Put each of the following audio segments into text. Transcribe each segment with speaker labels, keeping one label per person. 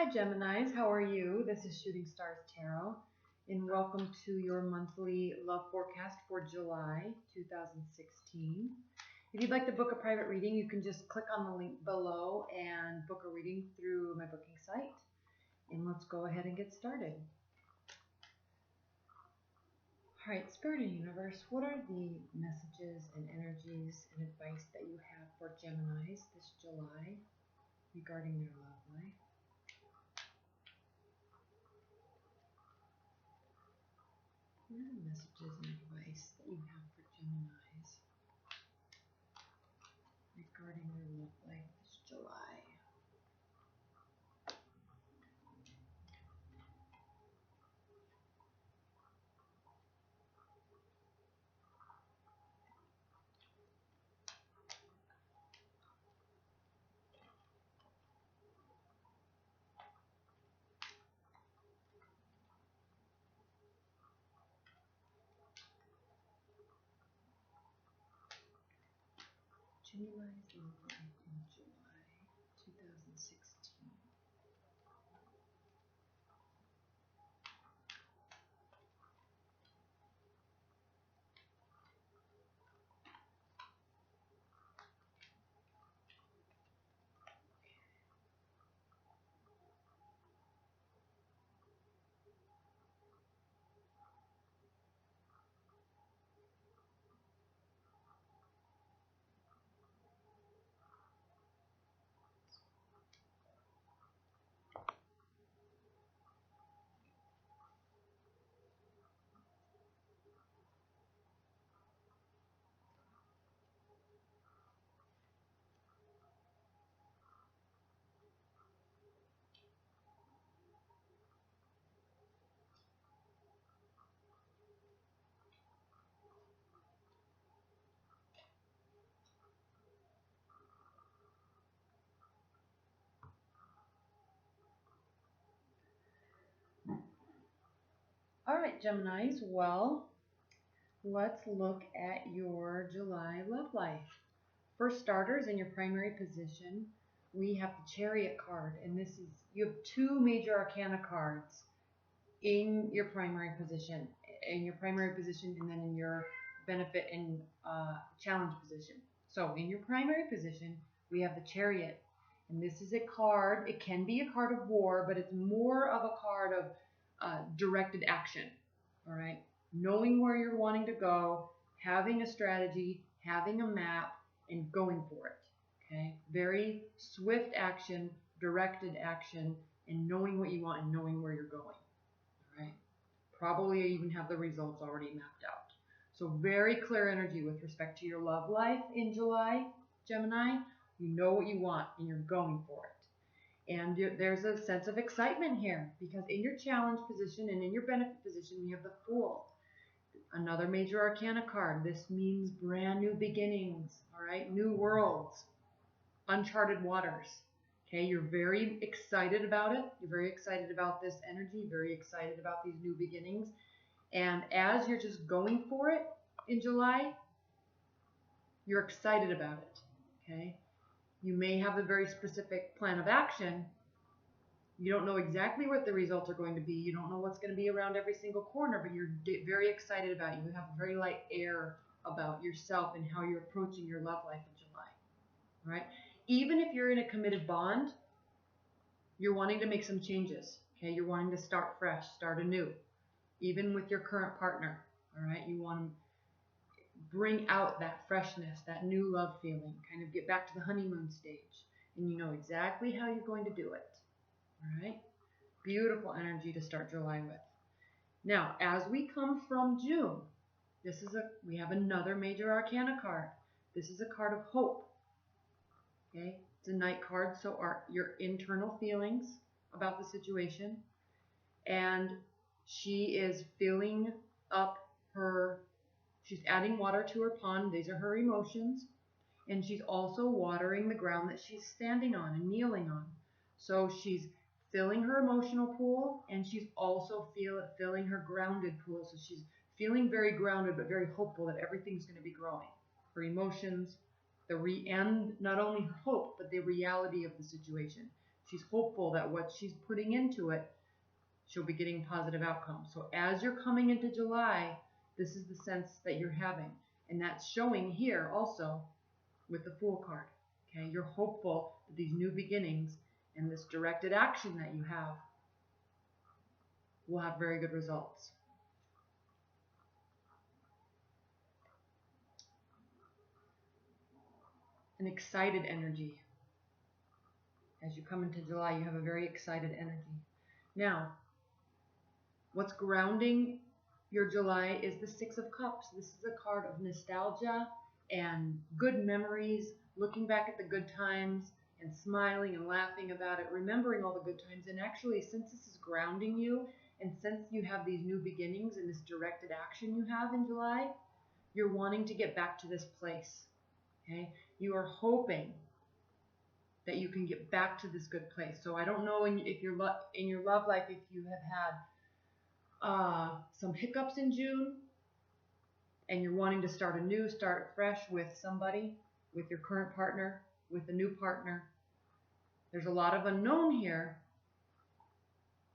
Speaker 1: Hi Geminis, how are you? This is Shooting Stars Tarot, and welcome to your monthly love forecast for July 2016. If you'd like to book a private reading, you can just click on the link below and book a reading through my booking site. And let's go ahead and get started. Alright, Spirit and Universe, what are the messages and energies and advice that you have for Geminis this July regarding their love life? What are the messages and advice that you have for Geminis regarding their love life this July? Gemini's love life in July 2016. All right, Geminis, well, let's look at your July love life. For starters, in your primary position, we have the Chariot card, and this is, you have two major arcana cards in your primary position, and then in your benefit and challenge position. So in your primary position, we have the Chariot, and this is a card. It can be a card of war, but it's more of a card of directed action. All right, knowing where you're wanting to go, having a strategy, having a map, and going for it. Okay, very swift action, directed action, and knowing what you want and knowing where you're going. Right? Probably even have the results already mapped out. So very clear energy with respect to your love life in July, Gemini. You know what you want and you're going for it. And there's a sense of excitement here because in your challenge position and in your benefit position, we have the Fool. Another major arcana card. This means brand new beginnings, all right? New worlds, uncharted waters. Okay, you're very excited about it. You're very excited about this energy, very excited about these new beginnings. And as you're just going for it in July, you're excited about it. Okay, you may have a very specific plan of action. You don't know exactly what the results are going to be. You don't know what's going to be around every single corner, but you're very excited about it. You have a very light air about yourself and how you're approaching your love life in July. All right? Even if you're in a committed bond, you're wanting to make some changes. Okay, you're wanting to start fresh, start anew, even with your current partner. All right, you want to bring out that freshness, that new love feeling, kind of get back to the honeymoon stage, and you know exactly how you're going to do it. All right, beautiful energy to start July with. Now, as we come from June, we have another major arcana card. This is a card of hope. Okay, it's a Knight card, so your internal feelings about the situation, and she is filling up she's adding water to her pond. These are her emotions, and she's also watering the ground that she's standing on and kneeling on. So she's filling her emotional pool, and she's also filling her grounded pool. So she's feeling very grounded, but very hopeful that everything's going to be growing. Her emotions, and not only her hope, but the reality of the situation. She's hopeful that what she's putting into it, she'll be getting positive outcomes. So as you're coming into July, this is the sense that you're having. And that's showing here also with the Fool card. Okay, you're hopeful that these new beginnings and this directed action that you have will have very good results. An excited energy. As you come into July, you have a very excited energy. Now, what's grounding your July is the Six of Cups. This is a card of nostalgia and good memories, looking back at the good times and smiling and laughing about it, remembering all the good times. And actually, since this is grounding you, and since you have these new beginnings and this directed action you have in July, you're wanting to get back to this place. Okay? You are hoping that you can get back to this good place. So I don't know if you're in your love life, if you have had some hiccups in June and you're wanting to start anew, start fresh with somebody, with your current partner, with a new partner. There's a lot of unknown here.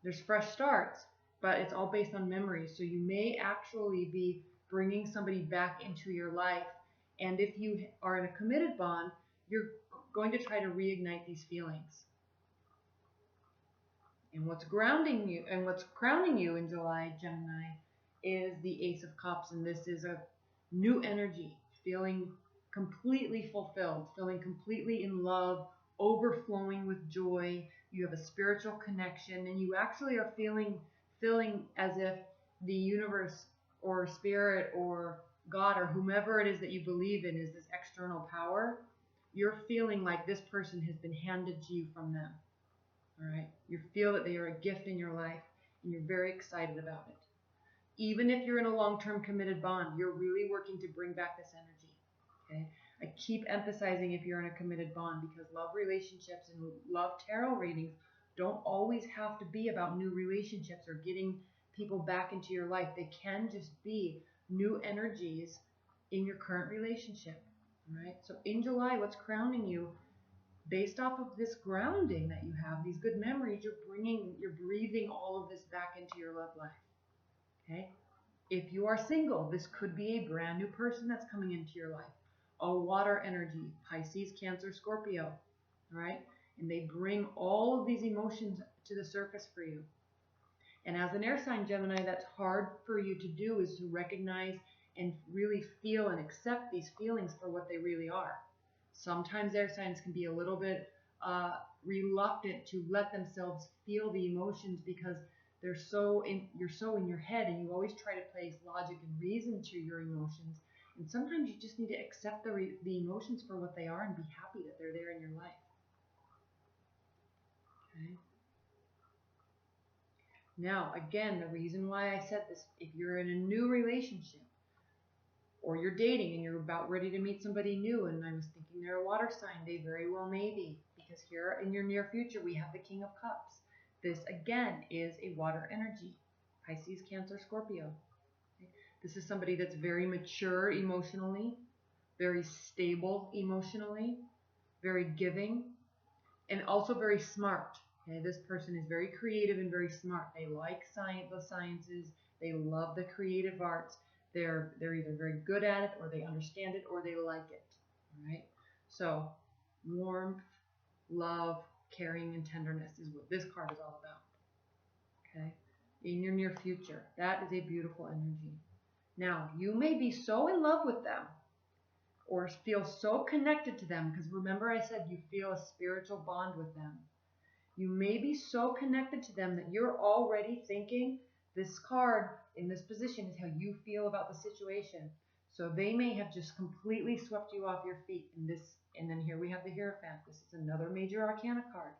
Speaker 1: There's fresh starts, but it's all based on memories. So you may actually be bringing somebody back into your life. And if you are in a committed bond, you're going to try to reignite these feelings. And what's grounding you and what's crowning you in July, Gemini, is the Ace of Cups. And this is a new energy, feeling completely fulfilled, feeling completely in love, overflowing with joy. You have a spiritual connection, and you actually are feeling as if the universe or spirit or God or whomever it is that you believe in is this external power. You're feeling like this person has been handed to you from them. All right? You feel that they are a gift in your life, and you're very excited about it. Even if you're in a long-term committed bond, you're really working to bring back this energy. Okay? I keep emphasizing if you're in a committed bond, because love relationships and love tarot readings don't always have to be about new relationships or getting people back into your life. They can just be new energies in your current relationship. All right? So in July, what's crowning you, based off of this grounding that you have, these good memories, you're breathing all of this back into your love life. Okay? If you are single, this could be a brand new person that's coming into your life. A water energy, Pisces, Cancer, Scorpio. All right? And they bring all of these emotions to the surface for you. And as an air sign, Gemini, that's hard for you to do, is to recognize and really feel and accept these feelings for what they really are. Sometimes air signs can be a little bit reluctant to let themselves feel the emotions because you're so in your head, and you always try to place logic and reason to your emotions. And sometimes you just need to accept the emotions for what they are and be happy that they're there in your life. Okay. Now, again, the reason why I said this, if you're in a new relationship or you're dating and you're about ready to meet somebody new, and I was thinking they're a water sign, they very well may be, because here in your near future we have the King of Cups. This, again, is a water energy, Pisces, Cancer, Scorpio. Okay. This is somebody that's very mature emotionally, very stable emotionally, very giving, and also very smart. Okay, this person is very creative and very smart. They like the sciences. They love the creative arts. They're either very good at it, or they understand it, or they like it. All right. So warmth, love, caring, and tenderness is what this card is all about. Okay. In your near future, that is a beautiful energy. Now, you may be so in love with them, or feel so connected to them, because remember I said you feel a spiritual bond with them. You may be so connected to them that you're already thinking this card in this position is how you feel about the situation. So they may have just completely swept you off your feet in this. And then here we have the Hierophant. This is another major arcana card.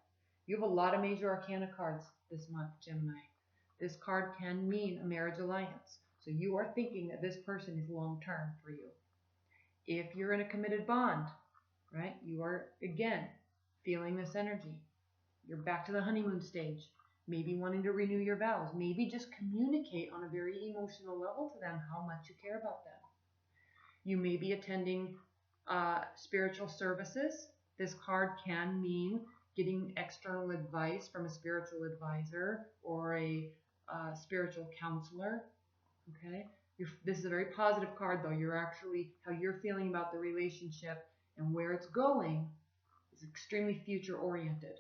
Speaker 1: You have a lot of major arcana cards this month, Gemini. This card can mean a marriage alliance. So you are thinking that this person is long-term for you. If you're in a committed bond, right, you are, again, feeling this energy. You're back to the honeymoon stage, maybe wanting to renew your vows, maybe just communicate on a very emotional level to them how much you care about them. You may be attending spiritual services. This card can mean getting external advice from a spiritual advisor or a spiritual counselor. Okay, this is a very positive card, though. You're actually, how you're feeling about the relationship and where it's going is extremely future oriented.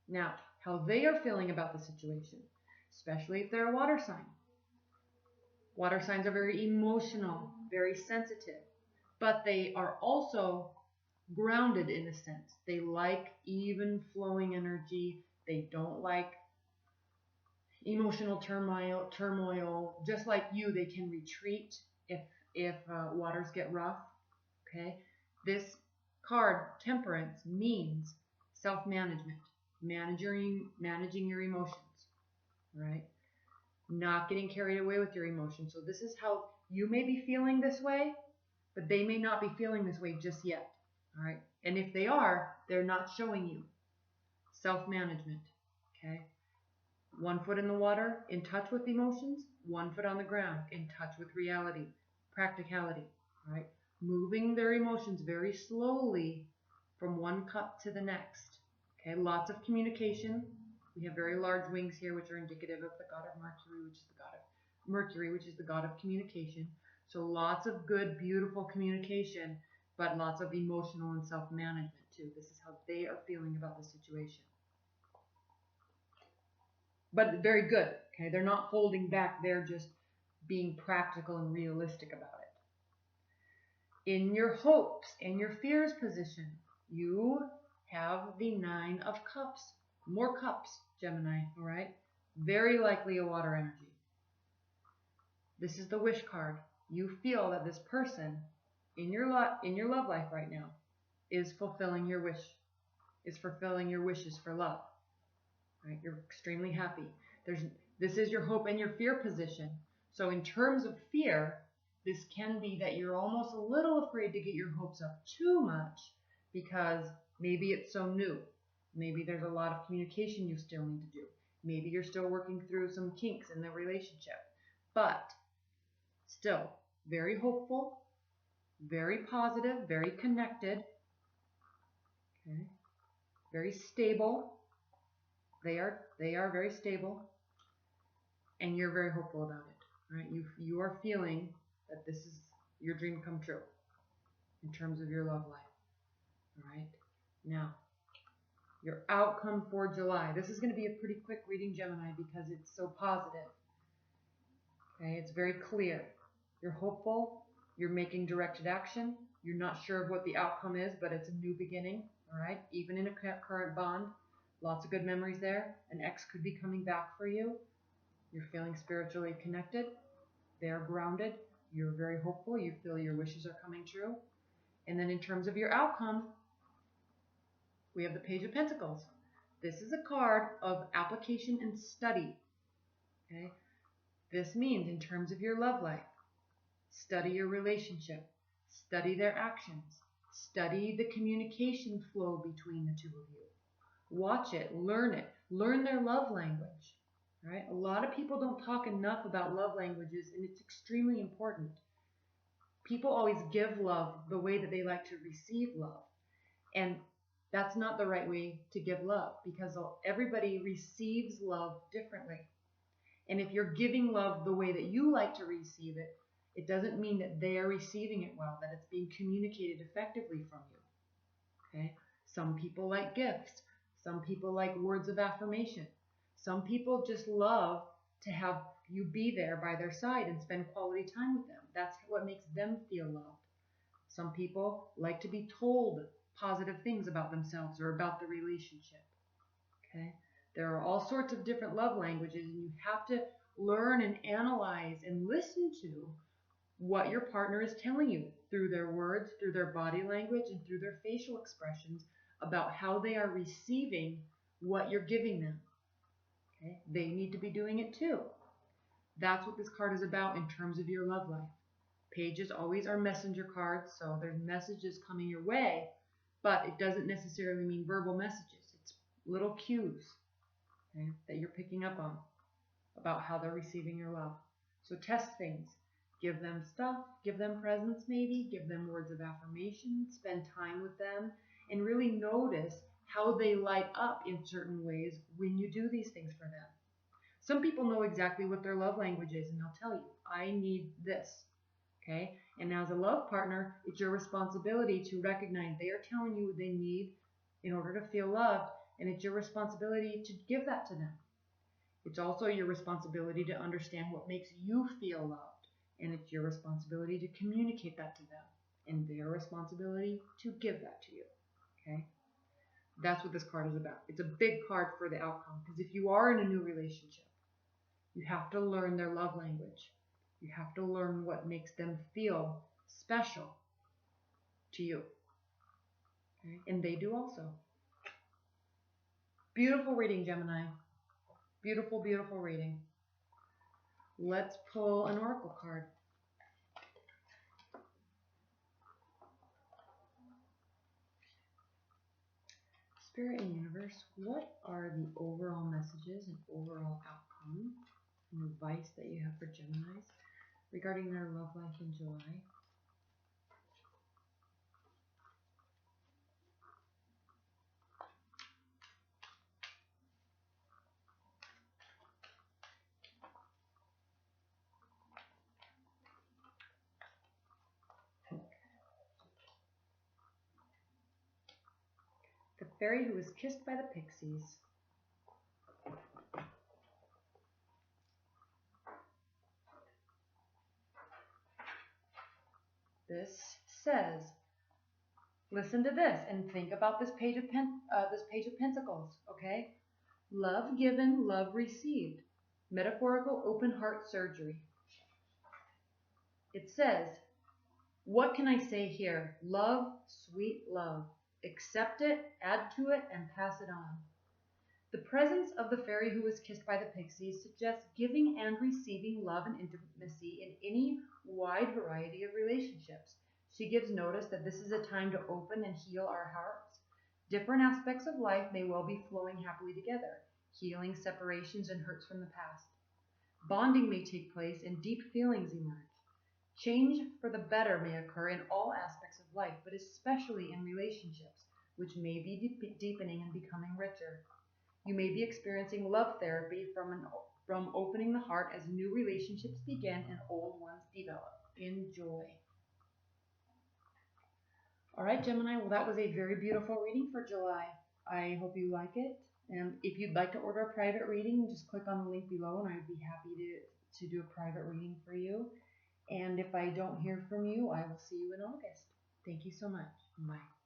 Speaker 1: Now, how they are feeling about the situation, especially if they're a water sign. Water signs are very emotional, very sensitive, but they are also grounded in a sense. They like even flowing energy. They don't like emotional turmoil. Just like you, they can retreat if waters get rough. Okay, this card, Temperance, means self-management, managing your emotions, right? Not getting carried away with your emotions. So this is how you may be feeling this way, but they may not be feeling this way just yet. All right, and if they are, they're not showing you. Self-management. Okay. 1 foot in the water, in touch with emotions. 1 foot on the ground, in touch with reality, practicality. Right? Moving their emotions very slowly from one cup to the next. Okay, lots of communication. We have very large wings here, which are indicative of the god of Mercury, which is the god of communication. So lots of good, beautiful communication, but lots of emotional and self-management too. This is how they are feeling about the situation. But very good. Okay, they're not holding back. They're just being practical and realistic about it. In your hopes and your fears position, you have the 9 of Cups. More cups, Gemini, all right? Very likely a water energy. This is the wish card. You feel that this person in your love life right now is fulfilling your wish, is fulfilling your wishes for love. Right? You're extremely happy. This is your hope and your fear position. So in terms of fear, this can be that you're almost a little afraid to get your hopes up too much because maybe it's so new. Maybe there's a lot of communication you still need to do. Maybe you're still working through some kinks in the relationship. But still, very hopeful, very positive, very connected, okay, very stable. They are very stable, and you're very hopeful about it, right? You are feeling that this is your dream come true in terms of your love life, all right? Now, your outcome for July. This is going to be a pretty quick reading, Gemini, because it's so positive. Okay, it's very clear. You're hopeful. You're making directed action. You're not sure of what the outcome is, but it's a new beginning, all right? Even in a current bond, lots of good memories there. An ex could be coming back for you. You're feeling spiritually connected. They're grounded. You're very hopeful. You feel your wishes are coming true. And then in terms of your outcome, we have the Page of Pentacles. This is a card of application and study. Okay? This means in terms of your love life, study your relationship, study their actions, study the communication flow between the two of you. Watch it, learn their love language. Right? A lot of people don't talk enough about love languages, and it's extremely important. People always give love the way that they like to receive love. And that's not the right way to give love, because everybody receives love differently. And if you're giving love the way that you like to receive it, it doesn't mean that they are receiving it well, that it's being communicated effectively from you. Okay? Some people like gifts. Some people like words of affirmation. Some people just love to have you be there by their side and spend quality time with them. That's what makes them feel loved. Some people like to be told positive things about themselves or about the relationship. Okay? There are all sorts of different love languages, and you have to learn and analyze and listen to what your partner is telling you through their words, through their body language, and through their facial expressions about how they are receiving what you're giving them. Okay? They need to be doing it too. That's what this card is about in terms of your love life. Pages always are messenger cards, so there's messages coming your way, but it doesn't necessarily mean verbal messages. It's little cues, okay, that you're picking up on about how they're receiving your love. So test things. Give them stuff, give them presents maybe, give them words of affirmation, spend time with them, and really notice how they light up in certain ways when you do these things for them. Some people know exactly what their love language is, and they'll tell you, I need this. Okay? And as a love partner, it's your responsibility to recognize they are telling you what they need in order to feel loved, and it's your responsibility to give that to them. It's also your responsibility to understand what makes you feel loved, and it's your responsibility to communicate that to them, and their responsibility to give that to you. Okay? That's what this card is about. It's a big card for the outcome, because if you are in a new relationship, you have to learn their love language. You have to learn what makes them feel special to you. Okay? And they do also. Beautiful reading, Gemini. Beautiful, beautiful reading. Let's pull an oracle card. Spirit and universe, what are the overall messages and overall outcome and advice that you have for Geminis regarding their love life in July? The fairy who was kissed by the pixies. This says, listen to this and think about this page of Pentacles, okay? Love given, love received. Metaphorical open heart surgery. It says, what can I say here? Love, sweet love. Accept it, add to it, and pass it on. The presence of the fairy who was kissed by the pixies suggests giving and receiving love and intimacy in any wide variety of relationships. She gives notice that this is a time to open and heal our hearts. Different aspects of life may well be flowing happily together, healing separations and hurts from the past. Bonding may take place and deep feelings emerge. Change for the better may occur in all aspects of life, but especially in relationships, which may be deepening and becoming richer. You may be experiencing love therapy from opening the heart as new relationships begin and old ones develop. Enjoy. All right, Gemini, well, that was a very beautiful reading for July. I hope you like it. And if you'd like to order a private reading, just click on the link below and I'd be happy to do a private reading for you. And if I don't hear from you, I will see you in August. Thank you so much. Bye.